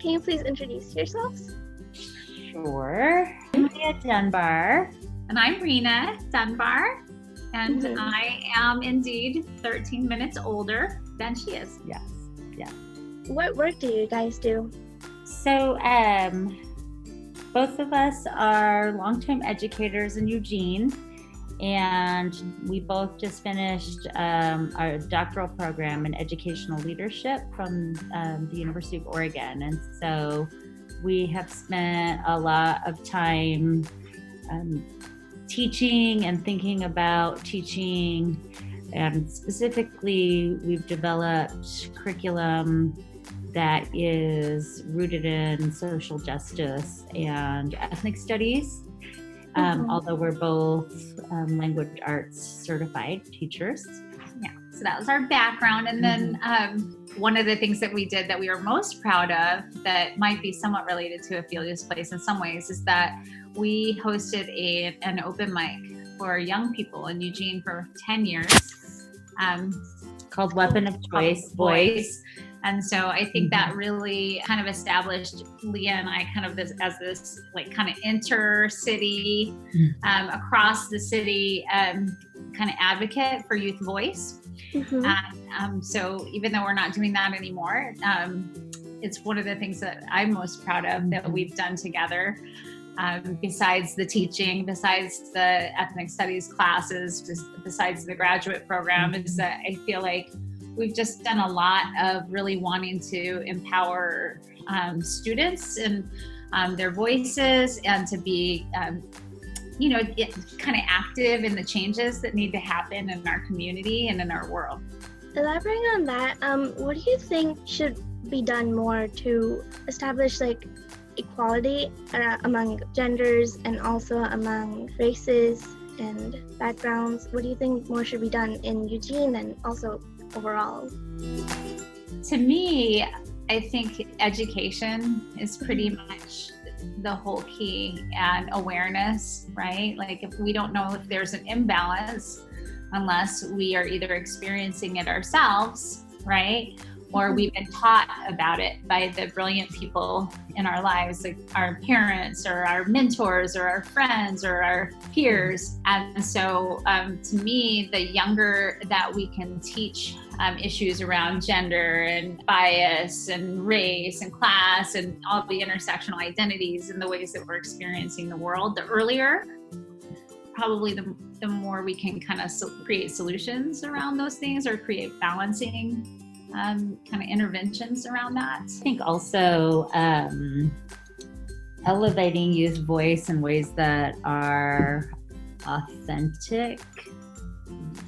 can you please introduce yourselves? Sure. I'm Leah Dunbar. And I'm Rena Dunbar. And I am indeed 13 minutes older than she is. Yes. What work do you guys do? So, both of us are long-term educators in Eugene, and we both just finished our doctoral program in educational leadership from the University of Oregon. And so we have spent a lot of time teaching and thinking about teaching, and specifically we've developed curriculum that is rooted in social justice and ethnic studies, although we're both language arts certified teachers. Yeah, so that was our background. And then one of the things that we did that we were most proud of that might be somewhat related to Ophelia's place in some ways is that we hosted an open mic for young people in Eugene for 10 years. Called Weapon of Choice, Voice. And so I think that really kind of established Leah and I kind of as this like kind of intercity, across the city kind of advocate for youth voice. So even though we're not doing that anymore, it's one of the things that I'm most proud of that we've done together. Besides the teaching, besides the ethnic studies classes, just besides the graduate program, is that I feel like we've just done a lot of really wanting to empower students and their voices and to be, kind of active in the changes that need to happen in our community and in our world. Elaborating on that, what do you think should be done more to establish like equality among genders and also among races and backgrounds? What do you think more should be done in Eugene and also overall? To me, I think education is pretty much the whole key, and awareness, right? Like if we don't know if there's an imbalance unless we are either experiencing it ourselves, right? Or we've been taught about it by the brilliant people in our lives, like our parents or our mentors or our friends or our peers. And so to me, the younger that we can teach issues around gender and bias and race and class and all the intersectional identities and the ways that we're experiencing the world, the earlier, probably the more we can kind of create solutions around those things or create balancing kind of interventions around that. I think also elevating youth voice in ways that are authentic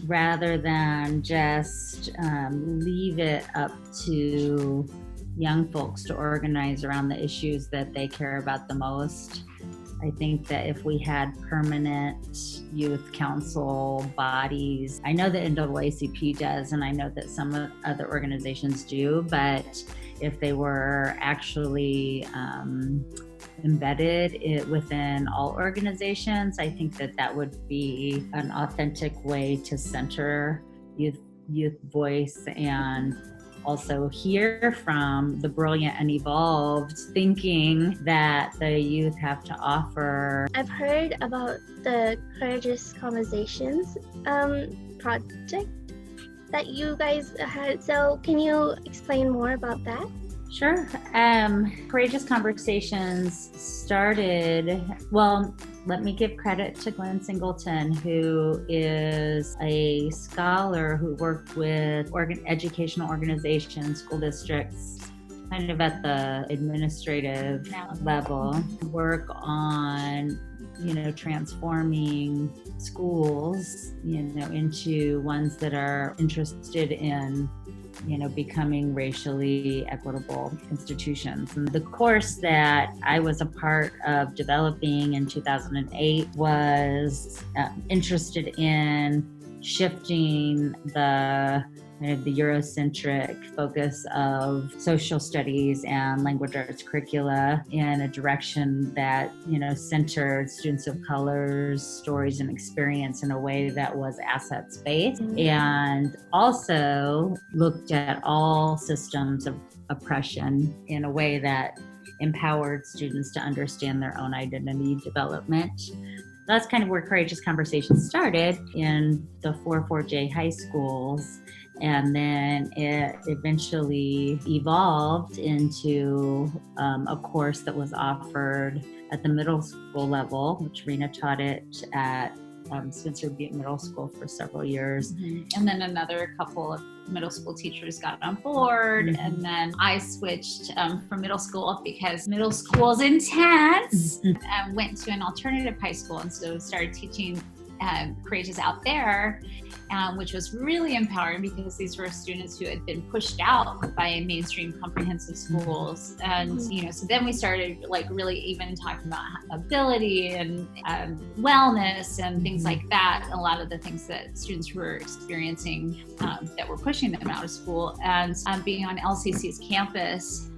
rather than just leave it up to young folks to organize around the issues that they care about the most. I think that if we had permanent youth council bodies, I know that NAACP does, and I know that some other organizations do, but if they were actually embedded within all organizations, I think that would be an authentic way to center youth voice and also hear from the brilliant and evolved thinking that the youth have to offer. I've heard about the Courageous Conversations project that you guys had. So can you explain more about that? Sure. Courageous Conversations started, let me give credit to Glenn Singleton, who is a scholar who worked with educational organizations, school districts, kind of at the administrative level, work on, transforming schools, into ones that are interested in becoming racially equitable institutions. And the course that I was a part of developing in 2008 was interested in shifting the kind of the Eurocentric focus of social studies and language arts curricula in a direction that, centered students of color's stories and experience in a way that was assets-based, and also looked at all systems of oppression in a way that empowered students to understand their own identity development. That's kind of where Courageous Conversations started in the 4-4J high schools. And then it eventually evolved into a course that was offered at the middle school level, which Rena taught it at Spencer Butte Middle School for several years. And then another couple of middle school teachers got on board. And then I switched from middle school because middle school's intense. Went to an alternative high school, and so started teaching Courageous out there, which was really empowering because these were students who had been pushed out by mainstream comprehensive schools. And, so then we started really even talking about ability and wellness and things like that. A lot of the things that students were experiencing that were pushing them out of school. And being on LCC's campus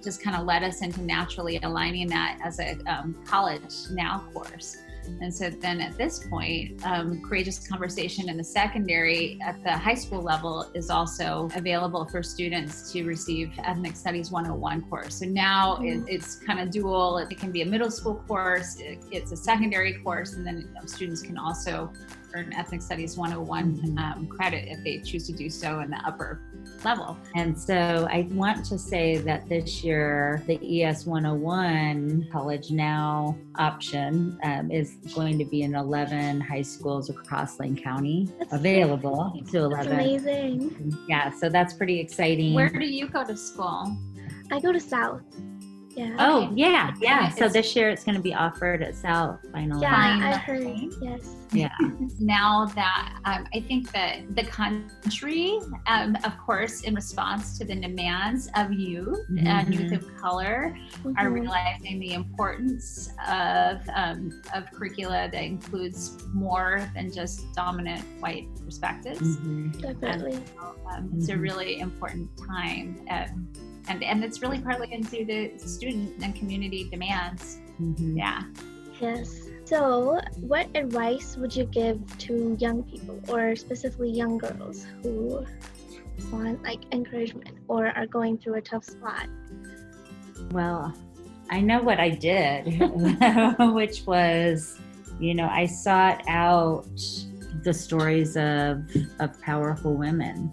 just kind of led us into naturally aligning that as a college now course. And so then at this point, Courageous Conversation in the secondary at the high school level is also available for students to receive Ethnic Studies 101 course. So now it's kind of dual. It can be a middle school course, it's a secondary course, and then students can also earn Ethnic Studies 101 credit if they choose to do so in the upper level. And so I want to say that this year, the ES 101 College Now option is going to be in 11 high schools across Lane County, available to 11. That's amazing. Yeah, so that's pretty exciting. Where do you go to school? I go to South. Yeah. Oh, yeah. So this year it's going to be offered at South finally. Yeah, I heard. Yes. Yeah. Now that I think that the country, of course, in response to the demands of youth and youth of color, are realizing the importance of curricula that includes more than just dominant white perspectives. Definitely. And, it's a really important time. And it's really partly into the student and community demands. Yeah. Yes. So what advice would you give to young people, or specifically young girls who want encouragement or are going through a tough spot? Well, I know what I did, which was, I sought out the stories of powerful women.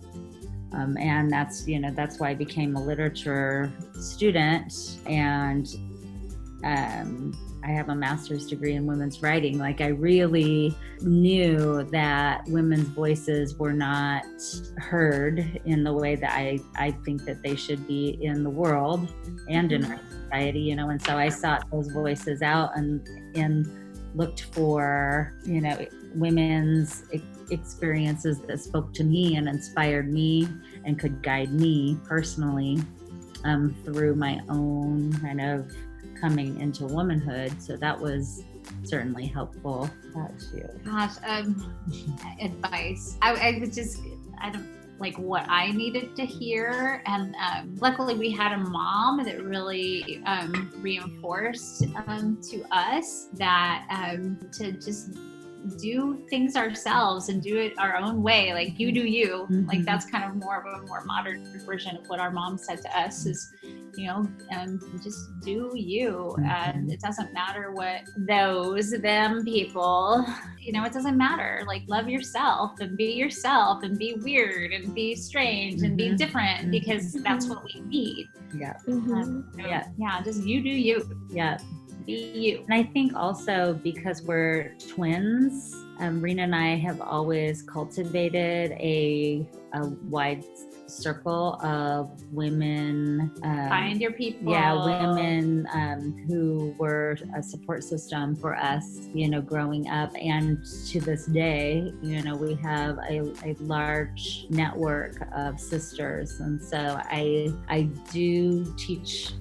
And that's why I became a literature student, and I have a master's degree in women's writing. I really knew that women's voices were not heard in the way that I think that they should be in the world and in our society, and so I sought those voices out and looked for, women's experiences that spoke to me and inspired me and could guide me personally through my own kind of coming into womanhood. So that was certainly helpful. That's you. Gosh, advice. I don't what I needed to hear. And luckily we had a mom that really reinforced to us that to just do things ourselves and do it our own way. You do you. That's kind of more of a more modern version of what our mom said to us is, just do you. And it doesn't matter what them people, it doesn't matter. Love yourself and be weird and be strange and be different, because that's what we need. Yeah. Yeah. Just you do you. Yeah. Be you. And I think also because we're twins, Rena and I have always cultivated a wide circle of women. Find your people. Yeah, women who were a support system for us, growing up. And to this day, we have a large network of sisters. And so I do teach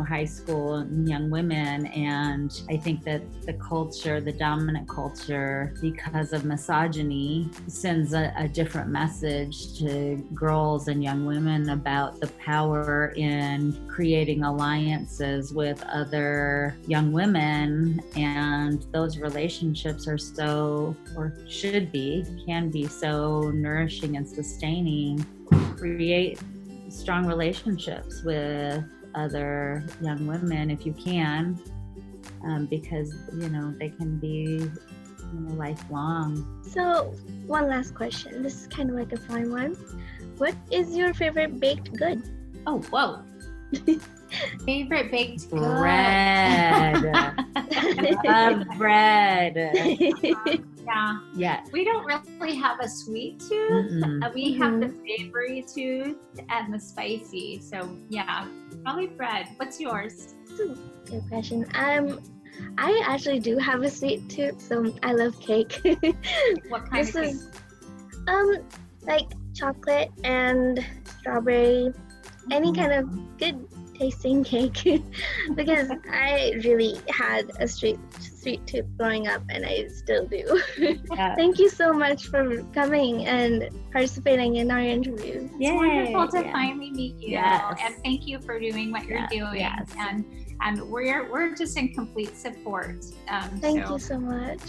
high school and young women. And I think that the dominant culture, because of misogyny, sends a different message to girls and young women about the power in creating alliances with other young women. And those relationships are can be so nourishing and sustaining. Create strong relationships with other young women if you can, because they can be lifelong. So, one last question. This is kind of like a fun one. What is your favorite baked good? Oh, whoa. Favorite baked good. Bread. Love bread. Yeah. Yeah. We don't really have a sweet tooth. Mm-mm. We have the savory tooth and the spicy. So yeah, probably bread. What's yours? Good question. I actually do have a sweet tooth, so I love cake. What kind of cake? Like chocolate and strawberry, any kind of good tasting cake. Because I really had a sweet tooth growing up, and I still do. Yeah. Thank you so much for coming and participating in our interview. It's wonderful to finally meet you, Yes. and thank you for doing what you're doing. Yes. And we're just in complete support. Thank you so much.